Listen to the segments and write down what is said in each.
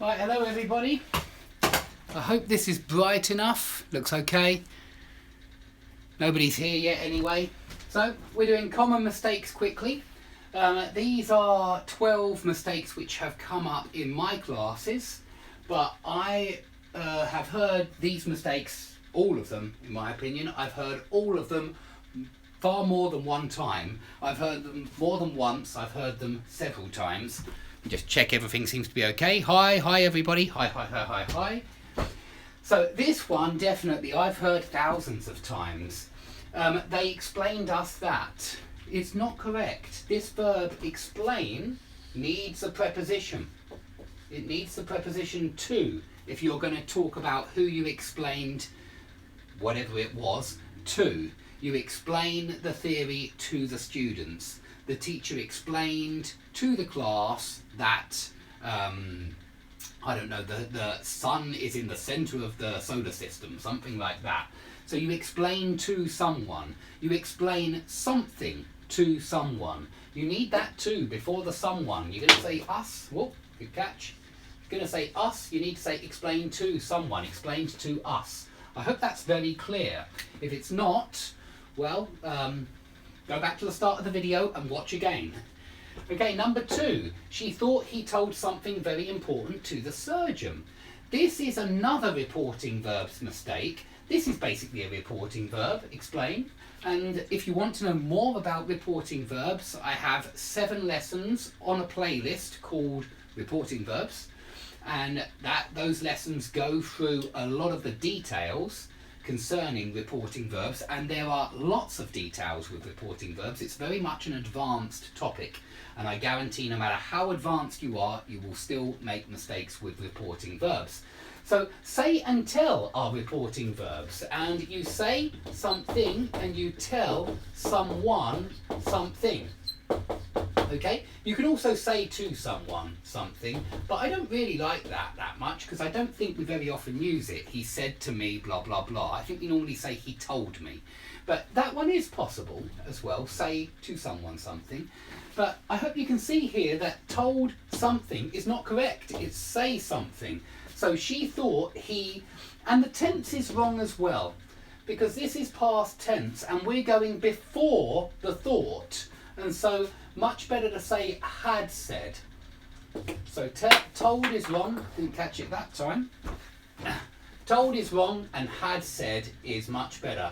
Right, hello everybody. I hope this is bright enough. Looks okay. Nobody's here yet anyway. So we're doing common mistakes quickly. These are 12 mistakes which have come up in my classes, but I have heard these mistakes, all of them in my opinion. I've heard all of them far more than one time. I've heard them more than once. I've heard them several times. Just check everything seems to be okay. Hi everybody. Hi. So this one definitely I've heard thousands of times. They explained us that it's not correct. This verb explain needs a preposition. It needs the preposition to if you're going to talk about who you explained whatever it was to. You explain the theory to the students. The teacher explained to the class that I don't know, the sun is in the centre of the solar system, something like that. So you explain to someone. You explain something to someone. You need that to before the someone. You're going to say us. Whoop, good catch. You're going to say us. You need to say explain to someone. Explained to us. I hope that's very clear. If it's not, well, go back to the start of the video and watch again. Okay, number 2. She thought he told something very important to the surgeon. This is another reporting verbs mistake. This is basically a reporting verb, explain. And if you want to know more about reporting verbs, I have 7 lessons on a playlist called Reporting Verbs. And those lessons go through a lot of the details concerning reporting verbs, and there are lots of details with reporting verbs. It's very much an advanced topic, and I guarantee no matter how advanced you are, you will still make mistakes with reporting verbs. So say and tell are reporting verbs, and you say something and you tell someone something. Okay, you can also say to someone something, but I don't really like that much because I don't think we very often use it. He said to me blah blah blah. I think we normally say he told me, but that one is possible as well, say to someone something. But I hope you can see here that told something is not correct. It's say something. So she thought he, and the tense is wrong as well, because this is past tense and we're going before the thought. And so much better to say had said. So told is wrong, didn't catch it that time. Told is wrong and had said is much better.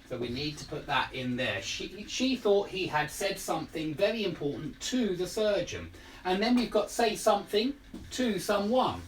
So we need to put that in there. She thought he had said something very important to the surgeon. And then we've got say something to someone.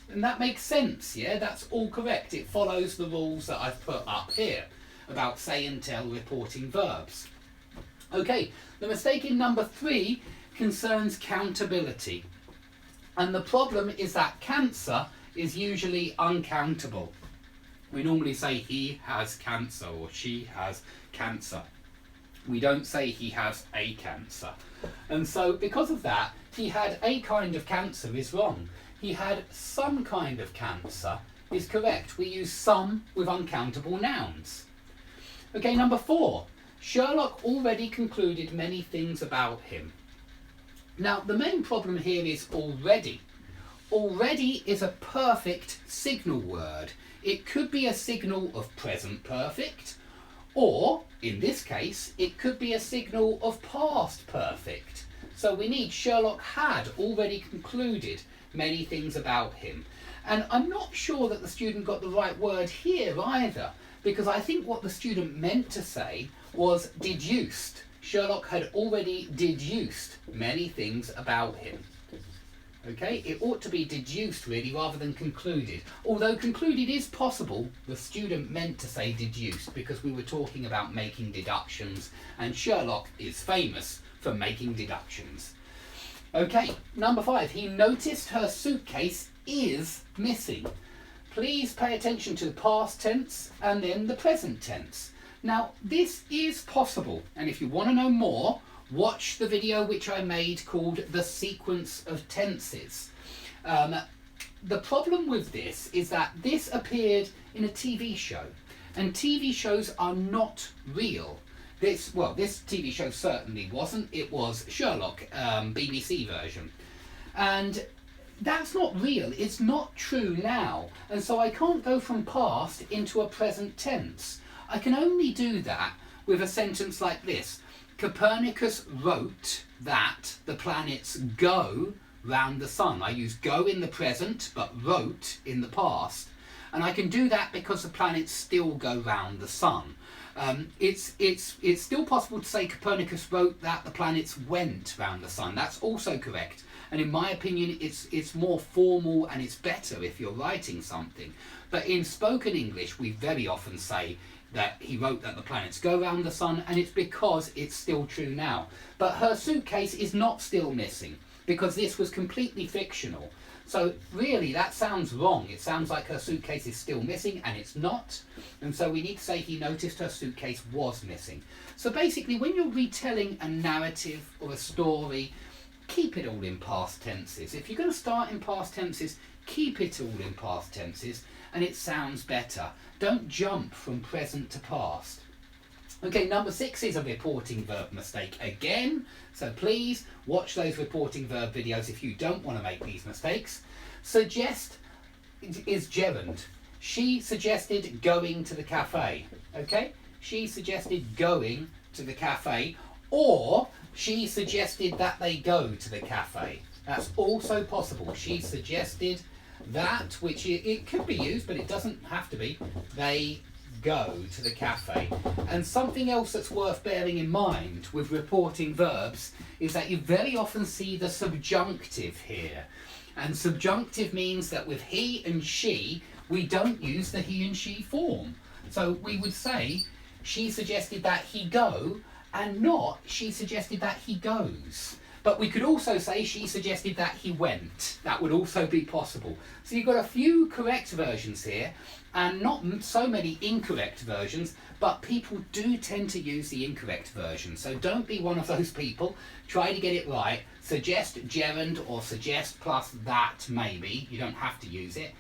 And that makes sense, yeah? That's all correct. It follows the rules that I've put up here about say and tell reporting verbs. Okay, the mistake in number 3 concerns countability. And the problem is that cancer is usually uncountable. We normally say he has cancer or she has cancer. We don't say he has a cancer. And so because of that, he had a kind of cancer is wrong. He had some kind of cancer is correct. We use some with uncountable nouns. Okay, number 4. Sherlock already concluded many things about him. Now, the main problem here is already. Already is a perfect signal word. It could be a signal of present perfect, or, in this case, it could be a signal of past perfect. So we need Sherlock had already concluded many things about him. And I'm not sure that the student got the right word here either, because I think what the student meant to say was deduced. Sherlock had already deduced many things about him. Okay, it ought to be deduced really rather than concluded. Although concluded is possible, the student meant to say deduced because we were talking about making deductions, and Sherlock is famous for making deductions. Okay, number 5. He noticed her suitcase is missing. Please pay attention to the past tense and then the present tense. Now, this is possible, and if you want to know more, watch the video which I made called The Sequence of Tenses. The problem with this is that this appeared in a TV show, and TV shows are not real. This TV show certainly wasn't. It was Sherlock, BBC version. And that's not real, it's not true now. And so I can't go from past into a present tense. I can only do that with a sentence like this. Copernicus wrote that the planets go round the sun. I use go in the present, but wrote in the past. And I can do that because the planets still go round the sun. It's still possible to say Copernicus wrote that the planets went round the sun. That's also correct. And in my opinion, it's more formal and it's better if you're writing something. But in spoken English, we very often say that he wrote that the planets go round the sun, and it's because it's still true now. But her suitcase is not still missing, because this was completely fictional. So really, that sounds wrong. It sounds like her suitcase is still missing, and it's not. And so we need to say he noticed her suitcase was missing. So basically, when you're retelling a narrative or a story, keep it all in past tenses. If you're going to start in past tenses, keep it all in past tenses, and it sounds better. Don't jump from present to past. Okay, number 6 is a reporting verb mistake again. So please watch those reporting verb videos if you don't want to make these mistakes. Suggest is gerund. She suggested going to the cafe. Okay? She suggested going to the cafe, or she suggested that they go to the cafe. That's also possible. She suggested that, which it could be used, but it doesn't have to be. They go to the cafe. And something else that's worth bearing in mind with reporting verbs is that you very often see the subjunctive here. And subjunctive means that with he and she, we don't use the he and she form. So we would say, she suggested that he go, and not she suggested that he goes. But we could also say she suggested that he went. That would also be possible. So you've got a few correct versions here, and not so many incorrect versions, but people do tend to use the incorrect version. So don't be one of those people. Try to get it right. Suggest gerund, or suggest plus that maybe. You don't have to use it.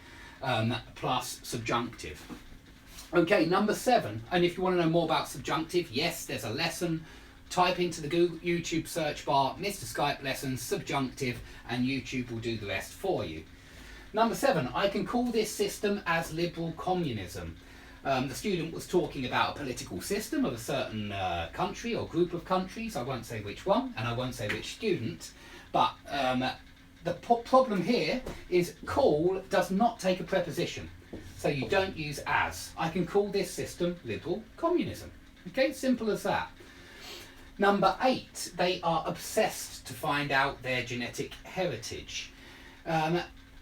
Plus subjunctive. Okay, number 7. And if you want to know more about subjunctive, yes, there's a lesson. Type into the Google YouTube search bar Mr. Skype lessons subjunctive, and YouTube will do the rest for you. Number 7, I can call this system as liberal communism. The student was talking about a political system of a certain country or group of countries. I won't say which one, and I won't say which student, but the problem here is call does not take a preposition, so you don't use as. I can call this system liberal communism. Okay, simple as that. Number 8, they are obsessed to find out their genetic heritage.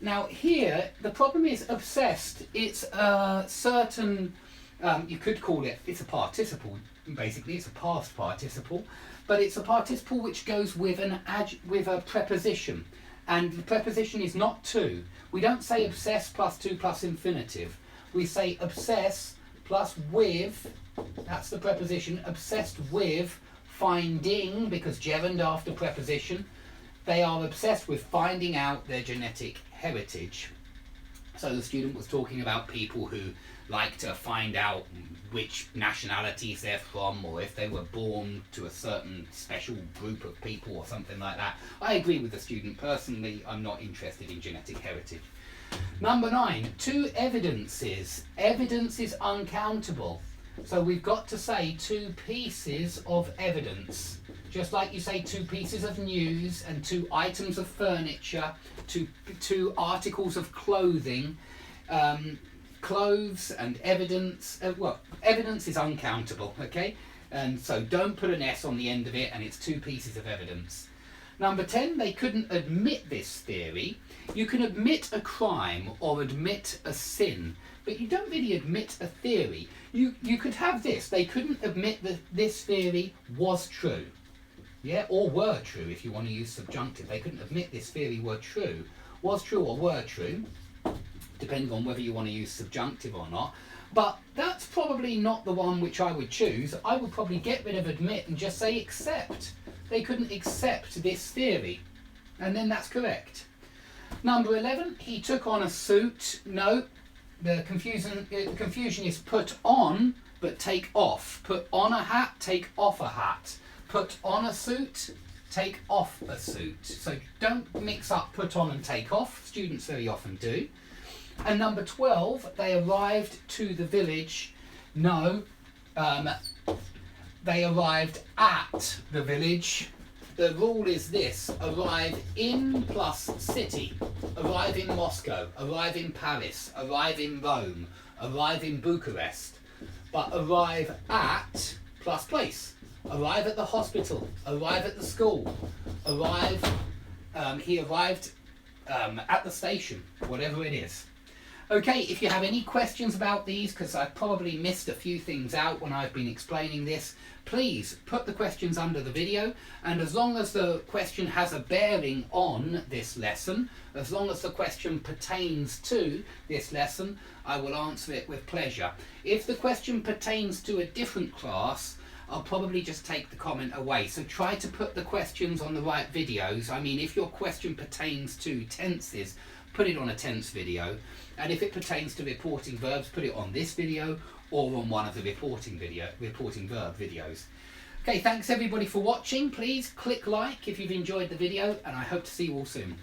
Now here, the problem is obsessed. It's a certain, you could call it, it's a participle, basically it's a past participle, but it's a participle which goes with with a preposition. And the preposition is not to. We don't say obsess plus to plus infinitive. We say obsess plus with, that's the preposition, obsessed with finding, because gerund after preposition, they are obsessed with finding out their genetic heritage. So the student was talking about people who like to find out which nationalities they're from, or if they were born to a certain special group of people or something like that. I agree with the student. Personally, I'm not interested in genetic heritage. Number 9, 2 evidences. Evidence is uncountable. So we've got to say 2 pieces of evidence. Just like you say 2 pieces of news and 2 items of furniture, 2 articles of clothing, clothes and evidence. Well, evidence is uncountable, okay? And so don't put an S on the end of it, and it's 2 pieces of evidence. Number 10, they couldn't admit this theory. You can admit a crime or admit a sin, but you don't really admit a theory. You could have this. They couldn't admit that this theory was true. Yeah, or were true if you want to use subjunctive. They couldn't admit this theory was true or were true, depending on whether you want to use subjunctive or not. But that's probably not the one which I would choose. I would probably get rid of admit and just say accept. They couldn't accept this theory. And then that's correct. Number 11, he took on a suit. No, the confusion is put on, but take off. Put on a hat, take off a hat. Put on a suit, take off a suit. So don't mix up put on and take off. Students very often do. And number 12, they arrived to the village. No, they arrived at the village. The rule is this: arrive in plus city. Arrive in Moscow, arrive in Paris, arrive in Rome, arrive in Bucharest. But arrive at plus place. Arrive at the hospital, arrive at the school, arrive, he arrived at the station, whatever it is. Okay, if you have any questions about these, because I've probably missed a few things out when I've been explaining this, please put the questions under the video, and as long as the question has a bearing on this lesson, as long as the question pertains to this lesson, I will answer it with pleasure. If the question pertains to a different class, I'll probably just take the comment away. So try to put the questions on the right videos. I mean, if your question pertains to tenses, put it on a tense video. And if it pertains to reporting verbs, put it on this video or on one of the reporting verb videos. Okay, thanks everybody for watching. Please click like if you've enjoyed the video, and I hope to see you all soon.